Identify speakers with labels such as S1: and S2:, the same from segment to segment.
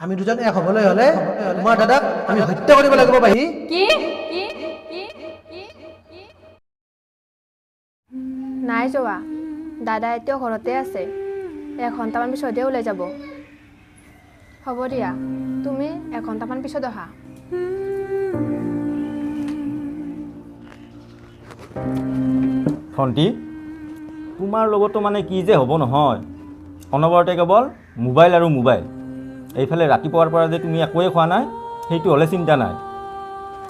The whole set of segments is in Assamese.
S1: আমি দুজন এক হ'বলৈ হ'লে তোমাৰ দাদাক আমি হত্যা কৰিব লাগিব পাহি।
S2: কি নাই যোৱা, দাদা এতিয়াও ঘৰতে আছে। 1 ঘণ্টামান পিছতহে ওলাই যাব। হ'ব দিয়া, তুমি 1 ঘণ্টামান পিছত অহা।
S3: ভণ্টি, তোমাৰ লগতো মানে কি যে হ'ব নহয়, অনবৰতে কেৱল মোবাইল আৰু মোবাইল। এইফালে ৰাতিপুৱাৰ পৰা যে তুমি একোৱেই খোৱা নাই, সেইটো হ'লে চিন্তা নাই।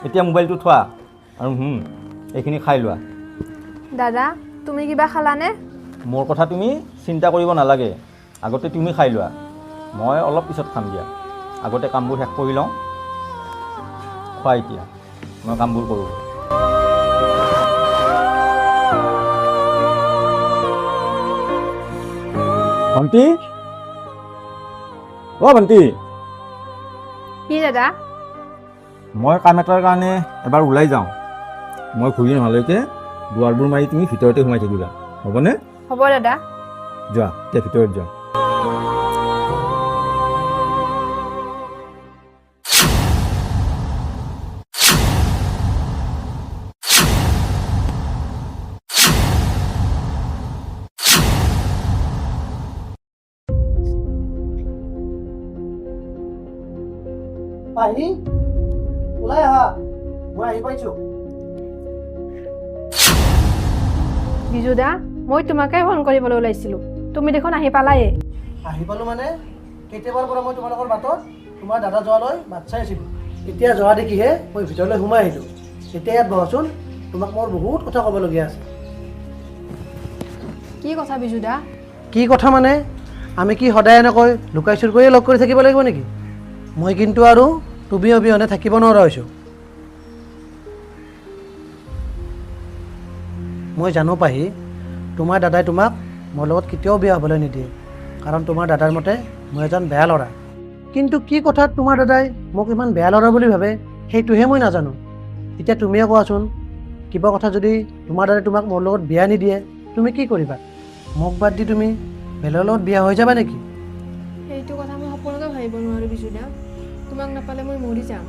S3: এতিয়া মোবাইলটো থোৱা আৰু এইখিনি খাই লোৱা।
S2: দাদা, তুমি কিবা খালানে?
S3: মোৰ কথা তুমি চিন্তা কৰিব নালাগে, আগতে তুমি খাই লোৱা। মই অলপ পিছত খাম দিয়া, আগতে কামবোৰ শেষ কৰি লওঁ। খোৱা এতিয়া, মই কামবোৰ কৰোঁ। ভণ্টি, অ' ভণ্টি,
S2: কি দাদা?
S3: মই কাম এটাৰ কাৰণে এবাৰ ওলাই যাওঁ। মই ঘূৰি নহালৈকে দুৱাৰবোৰ মাৰি তুমি ভিতৰতে সোমাই থাকিবা, হ'বনে?
S2: হ'ব দাদা।
S3: যোৱা, এতিয়া ভিতৰত যোৱা।
S1: পাহি, ওলাই আহা, মই আহি পাইছোঁ।
S2: বিজু দা, মই তোমাকে ফোন কৰিবলৈ ওলাইছিলোঁ। তুমি দেখোন আহি পালায়ে।
S1: আহি পালোঁ মানে কেতিয়াবাৰ পৰা মই তোমালোকৰ বাটত তোমাৰ দাদা যোৱালৈ বাট চাই আছিলোঁ। এতিয়া যোৱা দেখিহে মই ভিতৰলৈ সোমাই আহিলোঁ। এতিয়া ইয়াত বহচোন, তোমাক মোৰ বহুত কথা ক'বলগীয়া আছে।
S2: কি কথা বিজু দা?
S1: কি কথা মানে, আমি কি সদায় এনেকৈ লুকাই চুৰ কৰিয়ে লগ কৰি থাকিব লাগিব নেকি? মই কিন্তু আৰু তুমি অবিহনে থাকিব নোৱাৰা হৈছোঁ। মই জানো পাহি, তোমাৰ দাদাই তোমাক মোৰ লগত কেতিয়াও বিয়া হ'বলৈ নিদিয়ে, কাৰণ তোমাৰ দাদাৰ মতে মই এজন বেয়া ল'ৰা। কিন্তু কি কথাত তোমাৰ দাদাই মোক ইমান বেয়া ল'ৰা বুলি ভাবে, সেইটোহে মই নাজানো। এতিয়া তুমিয়ে কোৱাচোন, কিবা কথা যদি তোমাৰ দাদাই তোমাক মোৰ লগত বিয়া নিদিয়ে, তুমি কি কৰিবা? মোক বাদ দি তুমি বেলেগৰ লগত বিয়া হৈ যাবা নেকি?
S2: সেইটো কথা মই সপোনতো ভাবিব নোৱাৰোঁ বিজু দা। তোমাক নাপালে মই মৰি যাম।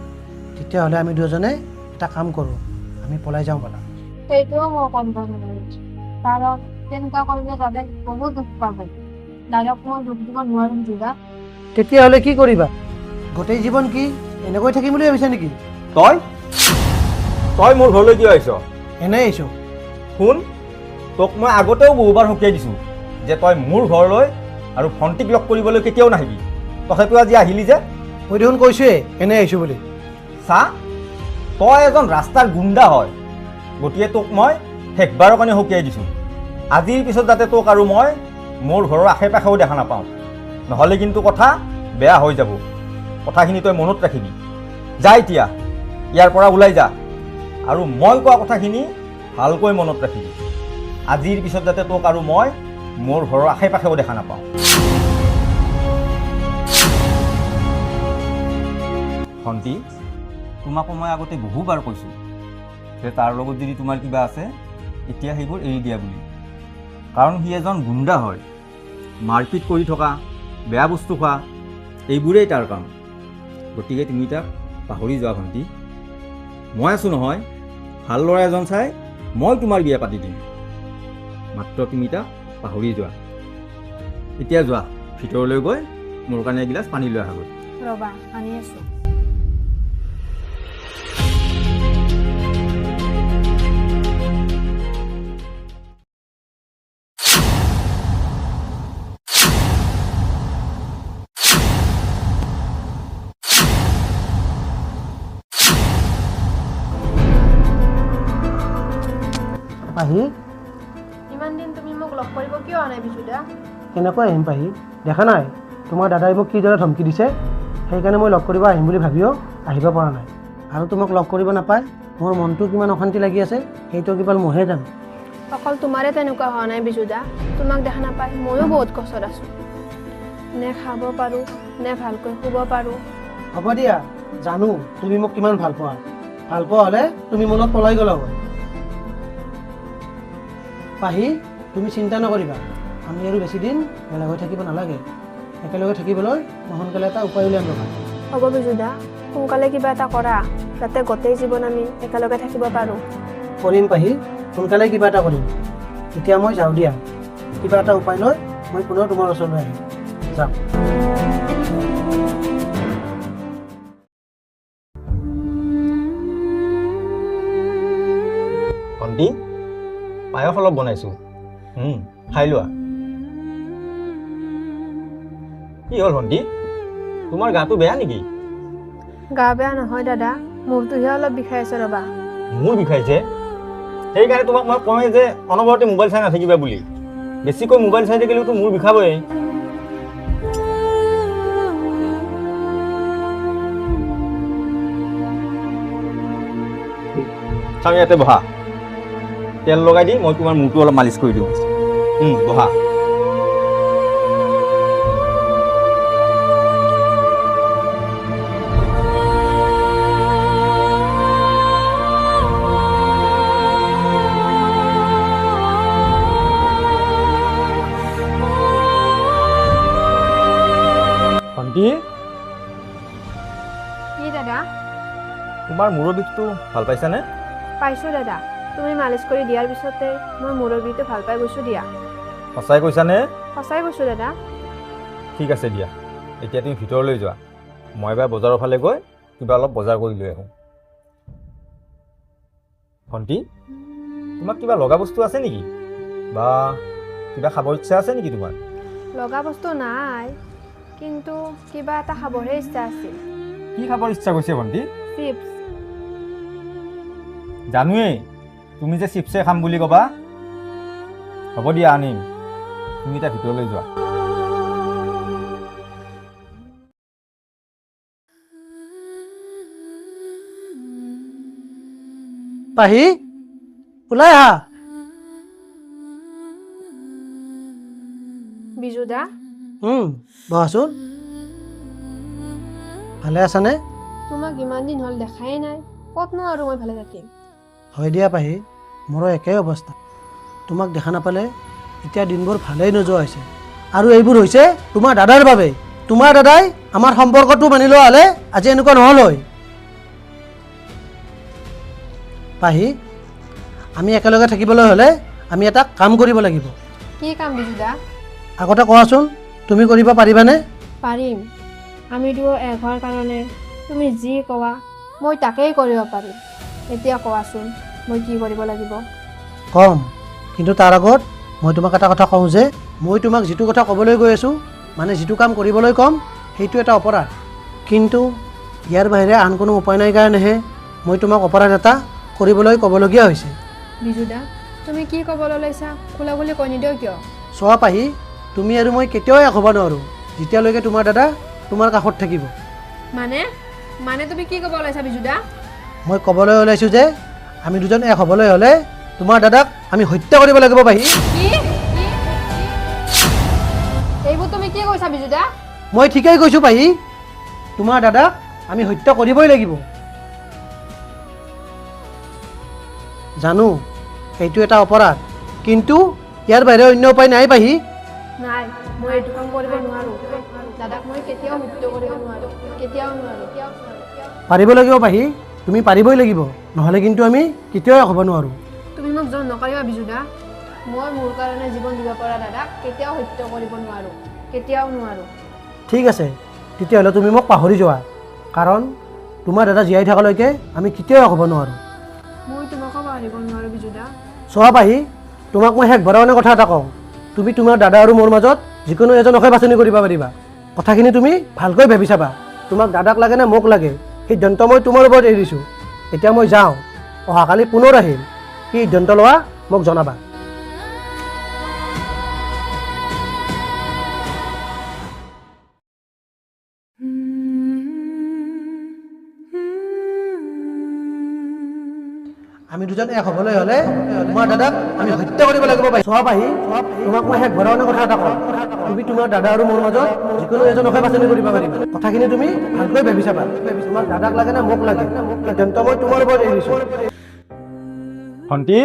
S1: তেতিয়াহ'লে আমি দুজনে এটা কাম কৰোঁ, আমি পলাই যাওঁ ব'লা।
S4: সেইটোও মই কৰিব নোৱাৰিম, কাৰণ তেনেকুৱা কৰিলে দাদাই বহুত দুখ পাব। দাদাক মই দুখ দিব নোৱাৰিম দাদা।
S1: তেতিয়াহ'লে কি কৰিবা? গোটেই জীৱন কি এনেকৈ থাকিম বুলি ভাবিছা নেকি?
S3: তই মোৰ ঘৰলৈ কিয় আহিছ?
S1: এনেই আহিছোঁ।
S3: শুন, তোক মই আগতেও বহুবাৰ সকীয়াই দিছোঁ যে তই মোৰ ঘৰলৈ আৰু ভণ্টিক লগ কৰিবলৈ কেতিয়াও নাহিবি। তথাপিও আজি আহিলি যে?
S1: মই দেখোন কৈছোঁৱেই এনেই আহিছোঁ বুলি।
S3: চা, তই এজন ৰাস্তাৰ গুণ্ডা হয়, গতিকে তোক মই শেষবাৰৰ কাৰণে সকীয়াই দিছোঁ। আজিৰ পিছত যাতে তোক আৰু মই মোৰ ঘৰৰ আশে পাশেও দেখা নাপাওঁ, নহ'লে কিন্তু কথা বেয়া হৈ যাব। কথাখিনি তই মনত ৰাখিবি। যা এতিয়া, ইয়াৰ পৰা ওলাই যা, আৰু মই কোৱা কথাখিনি ভালকৈ মনত ৰাখিবি। আজিৰ পিছত যাতে তোক আৰু মই মোৰ ঘৰৰ আশে পাশেও দেখা নাপাওঁ। ভণ্টি, তোমাকো মই আগতে বহুবাৰ কৈছোঁ যে তাৰ লগত যদি তোমাৰ কিবা আছে, এতিয়া সেইবোৰ এৰি দিয়া বুলি। কাৰণ সি এজন গুণ্ডা হয়, মাৰপিট কৰি থকা, বেয়া বস্তু খোৱা, এইবোৰেই তাৰ কাম। গতিকে তুমি তাক পাহৰি যোৱা ভণ্টি। মই আছোঁ নহয়, ভাল ল'ৰা এজন চাই মই তোমাৰ বিয়া পাতি দিম। মাত্ৰ তুমি তাক পাহৰি যোৱা। এতিয়া যোৱা, ভিতৰলৈ গৈ মোৰ কাৰণে এগিলাচ পানী লৈ আহাগৈ।
S2: ৰ'বা, আনি আছোঁ।
S1: পাহি,
S2: ইমান দিন তুমি মোক লগ কৰিব কিয় অহা নাই বিজু দা?
S1: কেনেকৈ আহিম পাহি? দেখা নাই তোমাৰ দাদাই মোক কিদৰে ধমকি দিছে? সেইকাৰণে মই লগ কৰিব আহিম বুলি ভাবিও আহিব পৰা নাই। আৰু তোমাক লগ কৰিব নাপায় মোৰ মনটো কিমান অশান্তি লাগি আছে, সেইটো কেৱল মইহে জানো।
S2: অকল তোমাৰে তেনেকুৱা হোৱা নাই বিজু দা, তোমাক দেখা নাপায় ময়ো বহুত কষ্টত আছোঁ। নে খাব পাৰোঁ, নে ভালকৈ শুব পাৰোঁ।
S1: হ'ব দিয়া, জানো তুমি মোক কিমান ভাল পোৱা। ভাল পোৱা হ'লে তুমি মনত পলাই গ'লা হয়। পাহি, তুমি চিন্তা নকৰিবা, আমি আৰু বেছি দিন বেলেগ হৈ থাকিব নালাগে। একেলগে থাকিবলৈ মই সোনকালে এটা উপায় উলিয়াম ৰ'বা।
S2: হ'ব বিজুদা, সোনকালে কিবা এটা কৰা যাতে গোটেই জীৱন আমি একেলগে থাকিব পাৰোঁ।
S1: কৰিম পাহি, সোনকালে কিবা এটা কৰিম। এতিয়া মই যাওঁ দিয়া, কিবা এটা উপায় লৈ মই পুনৰ তোমাৰ ওচৰলৈ আহিম। যাওঁ।
S3: ভণ্টি পায়স অলপ বনাইছোঁ, খাই লোৱা। কি হ'ল ভণ্টি, তোমাৰ গাটো বেয়া নেকি?
S2: গা বেয়া নহয় দাদা, মূৰটোহে অলপ বিষাই আছে ৰ'বা।
S3: মোৰ বিষাইছে? সেইকাৰণে তোমাক মই কওঁ যে অনবৰতে মোবাইল চাই নাথাকিবা বুলি। বেছিকৈ মোবাইল চাই থাকিলেওতো মোৰ বিষাবই। চাওঁ ইয়াতে বহা, তেল লগাই দি মই তোমাৰ মূৰটো অলপ মালিচ কৰি দিওঁ। বহা। ভণ্টি,
S2: কি দাদা?
S3: তোমাৰ মূৰৰ বিষটো ভাল পাইছানে?
S2: পাইছোঁ দাদা, তুমি মালিচ কৰি দিয়াৰ পিছতে মই মূৰৰ বিষটো ভাল পাই গৈছোঁ দিয়া।
S3: সঁচাই কৈছানে?
S2: সঁচাই কৈছোঁ দাদা।
S3: ঠিক আছে দিয়া, এতিয়া তুমি ভিতৰলৈ যোৱা, মই এবাৰ বজাৰৰ ফালে গৈ কিবা অলপ বজাৰ কৰি লৈ আহোঁ। ভণ্টি, তোমাক কিবা লগা বস্তু আছে নেকি? বা কিবা খাবৰ ইচ্ছা আছে নেকি তোমাৰ?
S2: লগা বস্তু নাই, কিন্তু কিবা এটা খাবৰহে ইচ্ছা আছিল।
S3: কি খাবৰ ইচ্ছা গৈছে ভণ্টি?
S2: চিপছ।
S3: জানোৱেই তুমি যে চিপছে খাম বুলি ক'বা। হ'ব দিয়া, আনিম। তুমি এতিয়া ভিতৰলৈ যোৱা।
S1: পাহি, ওলাই আহা।
S2: বিজুদা,
S1: বহাচোন। ভালে আছানে?
S2: তোমাক ইমান দিন হ'ল দেখাই নাই, ক'তনো আৰু মই ভালে থাকিম।
S1: হয় দিয়া পাহি, মোৰো একেই অৱস্থা। তোমাক দেখা নাপালে এতিয়া দিনবোৰ ভালেই নোযোৱা হৈছে। আৰু এইবোৰ হৈছে তোমাৰ দাদাৰ বাবে। তোমাৰ দাদাই আমাৰ সম্পৰ্কটো মানি লোৱা হ'লে আজি এনেকুৱা নহ'ল হয়। পাহি, আমি একেলগে থাকিবলৈ হ'লে আমি এটা কাম কৰিব লাগিব।
S2: কি কাম বিজুদা?
S1: আগতে কোৱাচোন, তুমি কৰিব পাৰিবানে?
S2: পাৰিম। আমি দুয়ো এক হোৱাৰ কাৰণে তুমি যি কোৱা মই তাকেই কৰিব পাৰিম। এতিয়া কোৱাচোন, মই কি কৰিব লাগিব?
S1: কম, কিন্তু তাৰ আগত মই তোমাক এটা কথা কওঁ যে মই তোমাক যিটো কথা ক'বলৈ গৈ আছোঁ, মানে যিটো কাম কৰিবলৈ ক'ম, সেইটো এটা অপৰাধ। কিন্তু ইয়াৰ বাহিৰে আন কোনো উপায় নাই কাৰণেহে মই তোমাক অপৰাধ এটা কৰিবলৈ ক'বলগীয়া হৈছে।
S2: বিজুদা, তুমি কি ক'বলৈ লৈছা খোলা বুলি কৈ নিদিওঁ কিয়?
S1: চোৱা পাহি, তুমি আৰু মই কেতিয়াও এক হ'ব নোৱাৰোঁ যেতিয়ালৈকে তোমাৰ দাদা তোমাৰ কাষত থাকিব।
S2: মানে তুমি কি ক'ব ওলাইছা বিজুদা?
S1: মই ক'বলৈ ওলাইছোঁ যে আমি দুজন এক হ'বলৈ হ'লে তোমাৰ দাদাক আমি হত্যা কৰিব লাগিব পাহি।
S2: কি? এইবোৰ তুমি কি কৈছা বিজুদা?
S1: মই ঠিকেই কৈছোঁ পাহি, তোমাৰ দাদাক আমি হত্যা কৰিবই লাগিব। জানো এইটো এটা অপৰাধ, কিন্তু ইয়াৰ বাহিৰে অন্য উপায় নাই পাহি।
S2: নাই, মই এইটো কাম কৰিব নোৱাৰোঁ। দাদাক মই কেতিয়াও হত্যা কৰিব নোৱাৰোঁ, কেতিয়াও নোৱাৰোঁ।
S1: পাৰিব লাগিব পাহি, তুমি পাৰিবই লাগিব, নহ'লে কিন্তু আমি কেতিয়াও এক হ'ব নোৱাৰোঁ।
S2: তুমি মোক জন নকৰিবা বিজুদা। মই মোৰ কাৰণে জীৱন দিব পৰা দাদাক কেতিয়াও হত্যা কৰিব নোৱাৰোঁ, কেতিয়াও নোৱাৰোঁ।
S1: ঠিক আছে, তেতিয়াহ'লে তুমি মোক পাহৰি যোৱা, কাৰণ তোমাৰ দাদা জীয়াই থকালৈকে আমি কেতিয়াও এক হ'ব নোৱাৰোঁ।
S2: মই তোমাকো পাহৰিব নোৱাৰোঁ বিজুদা।
S1: চোৱা পাহি, তোমাক মই শেষবাৰৰ কাৰণে কথা এটা কওঁ, তুমি তোমাৰ দাদা আৰু মোৰ মাজত যিকোনো এজনকে বাছনি কৰিব পাৰিবা। কথাখিনি তুমি ভালকৈ ভাবি চাবা, তোমাক দাদাক লাগে নে মোক লাগে, সিদ্ধান্ত মই তোমাৰ ওপৰত এৰি দিছোঁ। এতিয়া মই যাওঁ, অহাকালি পুনৰ আহিম। কি সিদ্ধান্ত লোৱা মোক জনাবা। আমি দুজন এক হ'বলৈ হ'লে তোমাৰ দাদাক আমি হত্যা কৰিব লাগিব পাহি। চোৱা পাহি, তোমাক মই শেষবাৰৰ কাৰণে কথা এটা কওঁ, তুমি তোমাৰ দাদা আৰু মোৰ মাজত যিকোনো এজনকে বাছনি কৰিব পাৰিবা। কথাখিনি তুমি ভালকৈ ভাবি চাবা, তোমাক দাদাক লাগে নে মোক লাগে, সিদ্ধান্ত মই তোমাৰ ওপৰত এৰি দিছোঁ।
S3: ভণ্টি,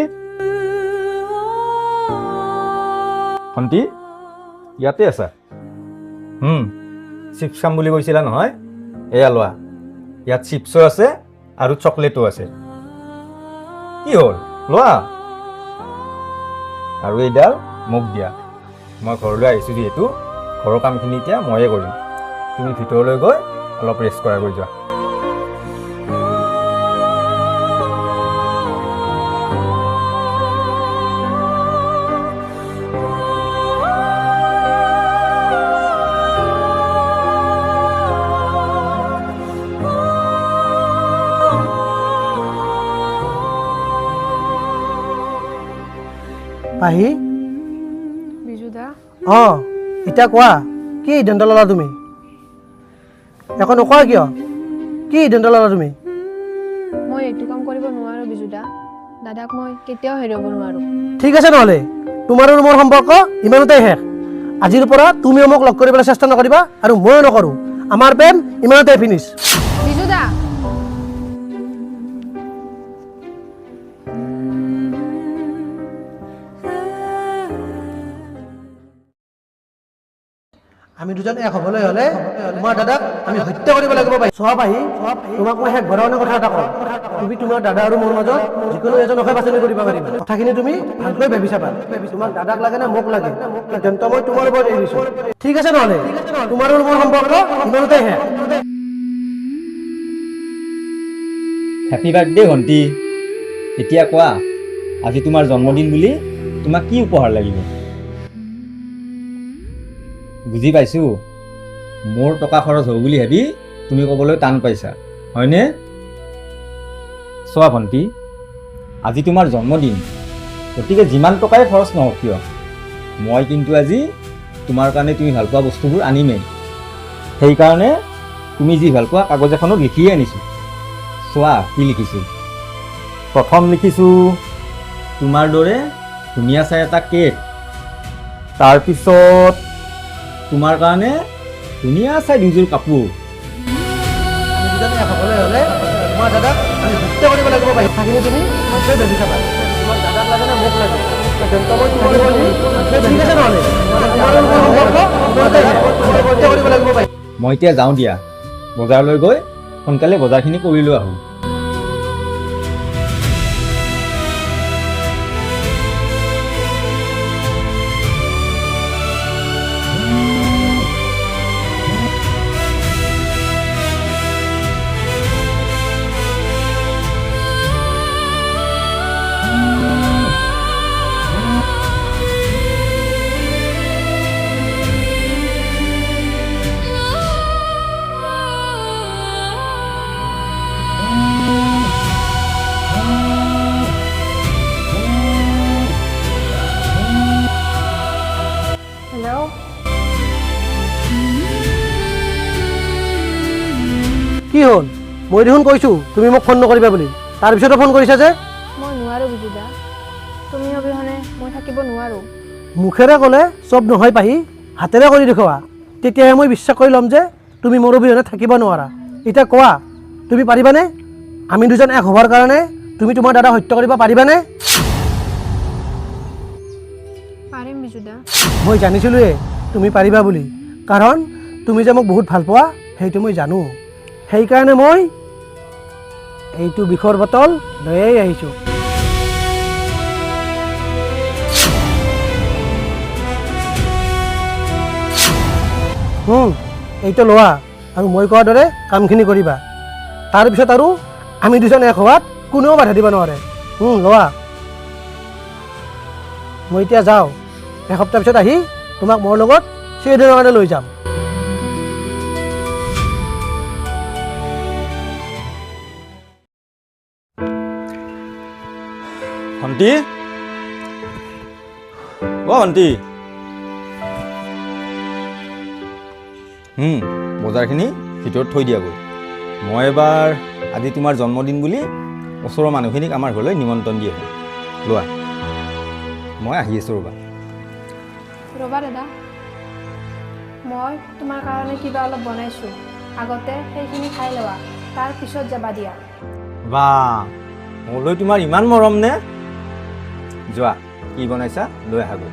S3: ভণ্টি ইয়াতে আছা? চিপছ খাম বুলি কৈছিলা নহয়, এয়া লোৱা। ইয়াত চিপছো আছে আৰু চকলেটো আছে। কি হ'ল, লোৱা। আৰু এইডাল মোক দিয়া। মই ঘৰলৈ আহিছোঁ যিহেতু, ঘৰৰ কামখিনি এতিয়া ময়ে কৰিম। তুমি ভিতৰলৈ গৈ অলপ ৰেষ্ট কৰাগৈ যোৱা।
S1: পাহি
S2: বিজুদা,
S1: অঁ এতিয়া কোৱা, কি সিদ্ধান্ত ল'লা তুমি? একো নকোৱা কিয়? কি সিদ্ধান্ত ল'লা তুমি?
S2: মই এইটো কাম কৰিব নোৱাৰোঁ বিজুদা। দাদাক মই কেতিয়াও হেৰুৱাব নোৱাৰোঁ।
S1: ঠিক আছে নহ'লে, তোমাৰ আৰু মোৰ সম্পৰ্ক ইমানতে শেষ। আজিৰ পৰা তুমিও মোক লগ কৰিবলৈ চেষ্টা নকৰিবা আৰু ময়ো নকৰোঁ। আমাৰ প্ৰেম ইমানতে ফিনিছ।
S2: বিজুদা,
S1: আমি দুজন এক হ'বলৈ হ'লে তোমাৰ দাদাক আমি হত্যা কৰিব লাগিব। চোৱা পাহি, তোমাক মই শেষ ঘৰৰ কথা এটা কওঁ। তুমি তোমাৰ দাদা আৰু মোৰ মাজত যিকোনো এজনকহে বাছনি কৰিব পাৰিবা। কথাখিনি তুমি ভালকৈ ভাবি চাবা। তোমাক দাদাক লাগে নে মোক লাগে, সিদ্ধান্ত মই তোমাৰ ওপৰত এৰিছোঁ। ঠিক আছে নহ'লে, তোমাৰ আৰু মোৰ সম্পৰ্ক ইমানতে শেষ।
S3: হেপী বাৰ্থডে ভণ্টি। এতিয়া কোৱা, আজি তোমাৰ জন্মদিন বুলি তোমাক কি উপহাৰ লাগিব? বুজি পাইছোঁ, মোৰ টকা খৰচ হ'ব বুলি ভাবি তুমি ক'বলৈ টান পাইছা, হয়নে? চোৱা ভণ্টি, আজি তোমাৰ জন্মদিন, গতিকে যিমান টকাই খৰচ নহওক কিয়, মই কিন্তু আজি তোমাৰ কাৰণে তুমি ভাল পোৱা বস্তুবোৰ আনিমেই। সেইকাৰণে তুমি যি ভাল পোৱা কাগজ এখনত লিখিয়ে আনিছোঁ। চোৱা কি লিখিছোঁ। প্ৰথম লিখিছোঁ তোমাৰ দৰে ধুনীয়া চাই এটা কেক। তাৰপিছত তোমাৰ কাৰণে ধুনীয়া চাই দুযোৰ কাপোৰ।
S1: আমি দুজন এক হ'বলৈ হ'লে তোমাৰ দাদাক আমি হত্যা কৰিব লাগিব। কথাখিনি তুমি ভালকৈ ভাবি চাবা। তোমাক দাদাক লাগে নে মোক লাগে, সিদ্ধান্ত মই তোমাৰ ওপৰত এৰিছোঁ। ঠিক আছে নহ'লে, তোমাৰ আৰু মোৰ সম্পৰ্ক ইমানতে শেষ। হত্যা কৰিব লাগিব।
S3: মই এতিয়া যাওঁ দিয়া, বজাৰলৈ গৈ সোনকালে বজাৰখিনি কৰি লৈ আহোঁ।
S2: হেল্ল'।
S1: কি হ'ল? মই দেখোন কৈছোঁ তুমি মোক ফোন নকৰিবা বুলি, তাৰপিছতো ফোন কৰিছা যে?
S2: মই নোৱাৰোঁ বিজুদা, তুমি অবিহনে মই থাকিব নোৱাৰোঁ।
S1: মুখেৰে ক'লে চব নহয় পাহি, হাতেৰে কৰি দেখুওৱা, তেতিয়াহে মই বিশ্বাস কৰি ল'ম যে তুমি মোৰ অবিহনে থাকিব নোৱাৰা। এতিয়া কোৱা, তুমি পাৰিবানে? আমি দুজন এক হোৱাৰ কাৰণে তুমি তোমাৰ দাদাক হত্যা কৰিব পাৰিবানে?
S2: পাৰিম বিজুদা।
S1: মই জানিছিলোঁৱে তুমি পাৰিবা বুলি, কাৰণ তুমি যে মোক বহুত ভাল পোৱা সেইটো মই জানো। সেইকাৰণে মই এইটো বিষৰ বটল লৈয়ে আহিছোঁ। এইটো লোৱা আৰু মই কোৱাৰ দৰে কামখিনি কৰিবা। তাৰপিছত আৰু আমি দুজন এক হোৱাত কোনেও বাধা দিব নোৱাৰে। লোৱা। মই এতিয়া যাওঁ, এসপ্তাহ পিছত আহি তোমাক মোৰ লগত সেইদিনৰ কাৰণে লৈ যাম।
S3: ভণ্টি, অ' ভণ্টি, বজাৰখিনি ভিতৰত থৈ দিয়াগৈ। মই এবাৰ আজি তোমাৰ জন্মদিন বুলি ওচৰৰ মানুহখিনিক আমাৰ ঘৰলৈ নিমন্ত্ৰণ দি আহোঁ। লোৱা, মই আহি আছোঁ ৰ'বা।
S2: ৰ'বা দাদা, মই তোমাৰ কাৰণে কিবা অলপ বনাইছোঁ, আগতে সেইখিনি খাই লোৱা, তাৰ পিছত যাবা দিয়া।
S3: বা, মোলৈ তোমাৰ ইমান মৰম নে? যোৱা, কি বনাইছা লৈ আহাগৈ।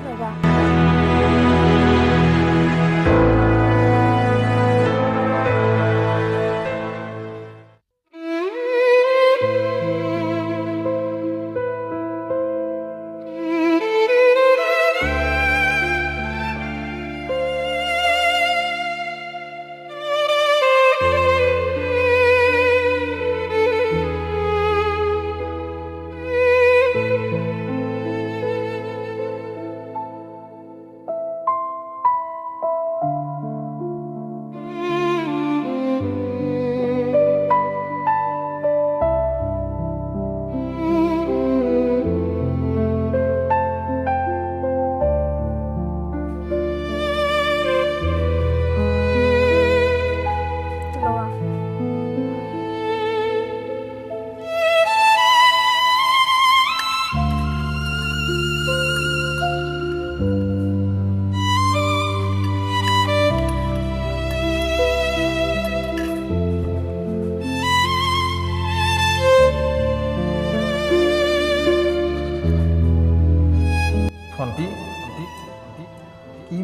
S2: ৰ'বা।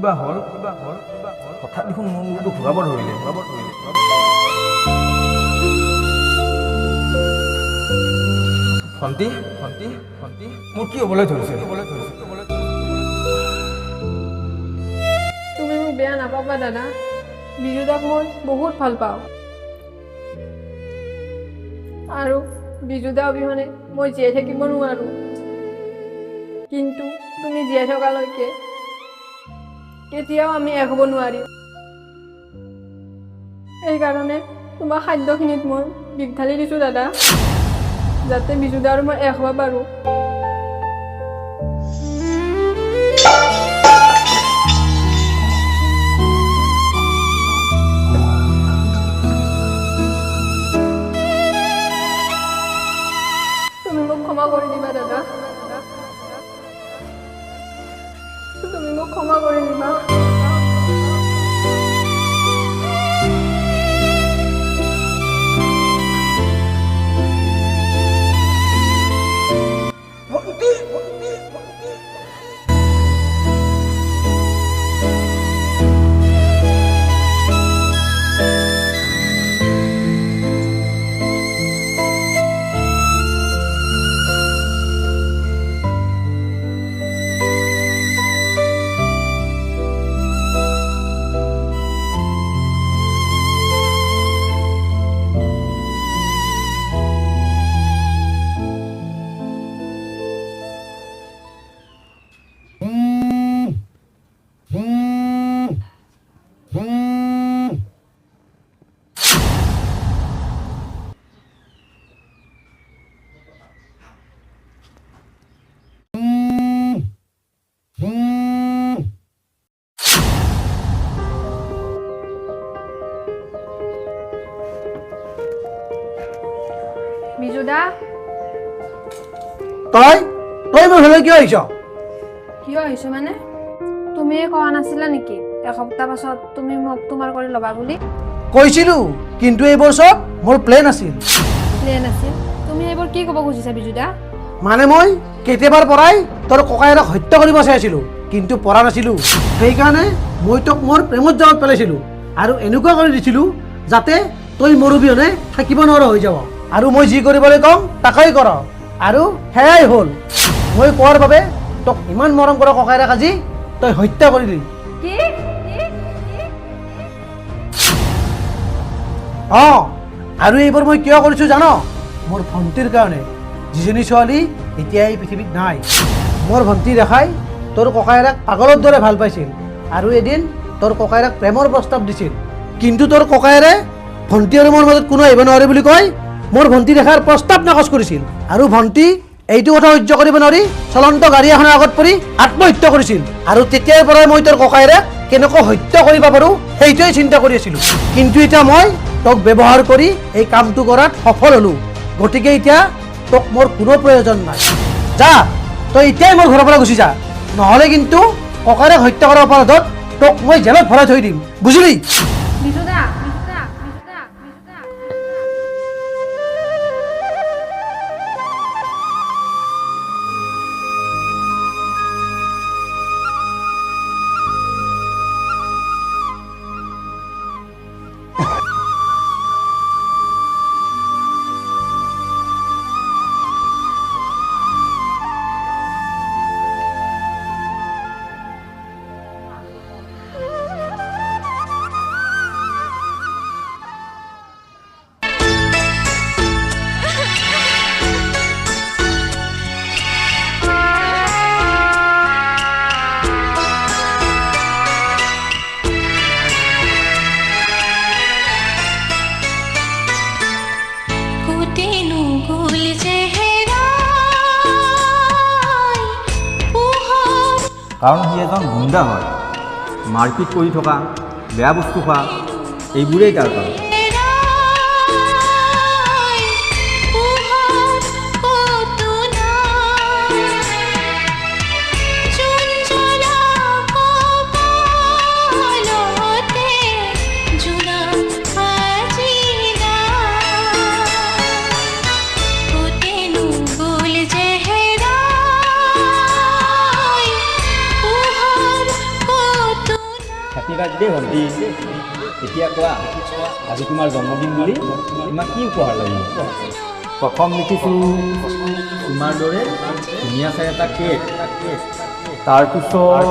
S3: কিবা হ'ল হঠাৎ দেখোন মোৰ মূৰটো ঘূৰাব ধৰিলে ভণ্টি মোৰ কি হ'বলৈ ধৰিছে
S2: তুমি মোক বেয়া নাপাবা দাদা, বিজুদাক মই বহুত ভাল পাওঁ আৰু বিজুদা অবিহনে মই জীয়াই থাকিব নোৱাৰোঁ। কিন্তু তুমি জীয়াই থকালৈকে কেতিয়াও আমি এক হ'ব নোৱাৰিম। সেইকাৰণে তোমাৰ খাদ্যখিনিত মই বিষ ঢালি দিছোঁ দাদা, যাতে বিজুদা আৰু মই এক হ'ব পাৰোঁ। তুমি মোক ক্ষমা কৰি দিবা দাদা, তুমি মোক ক্ষমা কৰি দিবা। বিজুদা,
S1: তই মোৰ ঘৰলৈ কিয় আহিছ?
S2: কিয় আহিছো মানে? তুমিয়ে কোৱা নাছিলা নেকি এসপ্তাহ পাছত তুমি মোক তোমাৰ কৰি ল'বা বুলি?
S1: কৈছিলো, কিন্তু এইবোৰ চব মোৰ প্লেন আছিল।
S2: প্লেন আছিল? তুমি এইবোৰ কি ক'ব খুজিছা বিজুদা?
S1: মানে মই কেতিয়াবাৰ পৰাই তোৰ ককায়েৰক হত্যা কৰিব চাইছিলো, কিন্তু পৰা নাছিলো। সেইকাৰণে মই তোক মোৰ প্ৰেমত জালত পেলাইছিলো আৰু এনেকুৱা কৰি দিছিলো যাতে তই মোৰ অবিহনে থাকিব নোৱাৰা হৈ যাব। আৰু মই যি কৰিবলৈ কওঁ তাকেই কৰ, আৰু সেয়াই হ'ল। মই কোৱাৰ বাবে তোক ইমান মৰম কৰা ককায়েৰক আজি তই হত্যা কৰিলি।
S2: কি?
S1: অঁ, আৰু এইবোৰ মই কিয় কৰিছোঁ জান? মোৰ ভণ্টিৰ কাৰণে, যিজনী ছোৱালী এতিয়া এই পৃথিৱীত নাই। মোৰ ভণ্টি দেখাই তোৰ ককায়েৰক পাগলৰ দৰে ভাল পাইছিল আৰু এদিন তোৰ ককায়েৰক প্ৰেমৰ প্ৰস্তাৱ দিছিল, কিন্তু তোৰ ককায়েৰে ভণ্টি আৰু মোৰ মাজত কোনো আহিব নোৱাৰে বুলি কয় মোৰ ভণ্টি দেখাৰ প্ৰস্তাৱ নাকচ কৰিছিল। আৰু ভণ্টি এইটো কথা সহ্য কৰিব নোৱাৰি চলন্ত গাড়ী এখনৰ আগত পৰি আত্মহত্যা কৰিছিল। আৰু তেতিয়াৰ পৰাই মই তোৰ ককায়েৰক কেনেকৈ হত্যা কৰিব পাৰোঁ সেইটোৱে চিন্তা কৰি আছিলোঁ। কিন্তু এতিয়া মই তোক ব্যৱহাৰ কৰি এই কামটো কৰাত সফল হ'লোঁ। গতিকে এতিয়া তোক মোৰ কোনো প্ৰয়োজন নাই। যা, তই এতিয়াই মোৰ ঘৰৰ পৰা গুচি যা, নহ'লে কিন্তু ককায়েৰক হত্যা কৰাৰ অপৰাধত তোক মই জেলত ভৰাই থৈ দিম, বুজিলি?
S2: বিজুদা,
S3: কাৰণ সি এজন গুণ্ডা হয়, মাৰপিট কৰি থকা, বেয়া বস্তু খোৱা, এইবোৰেই তাৰ কাম। বাৰ্থডে ভণ্টি এতিয়া কোৱা আজি তোমাৰ জন্মদিন বুলি তোমাক কি উপহাৰ লাগিব প্ৰথম লিখিছোঁ তোমাৰ দৰে ধুনীয়া চাই এটা কেক তাৰপিছত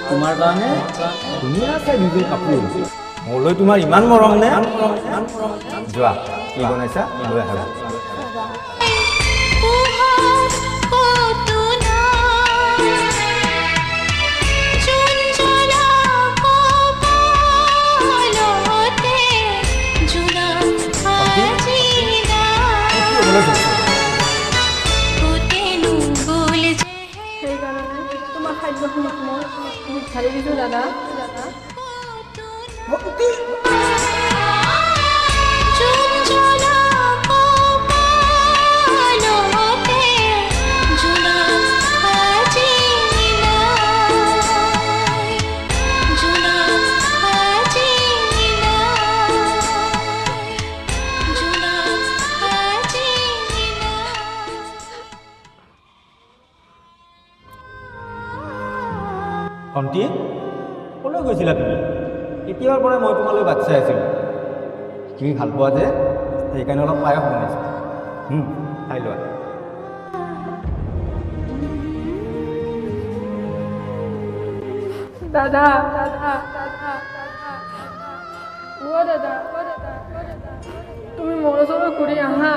S3: তোমাৰ কাৰণে ধুনীয়া চাই দুযোৰ কাপোৰ মোলৈ তোমাৰ ইমান মৰম নে যোৱা কি বনাইছা লৈ আহা
S2: সেইকাৰণে তোমাৰ খাদ্যখিনিত মই বহুত ঢালি দিছোঁ দাদা
S3: ভণ্টি ক'লৈ গৈছিলা তুমি এতিয়াৰ পৰা মই তোমালৈ বাট চাই আছিলোঁ তুমি ভাল পোৱা যে সেইকাৰণে অলপ পায়স বনাইছোঁ খাই লোৱা
S2: দাদা দাদা দাদা দাদা তুমি মোৰ ওচৰত ঘূৰি আহা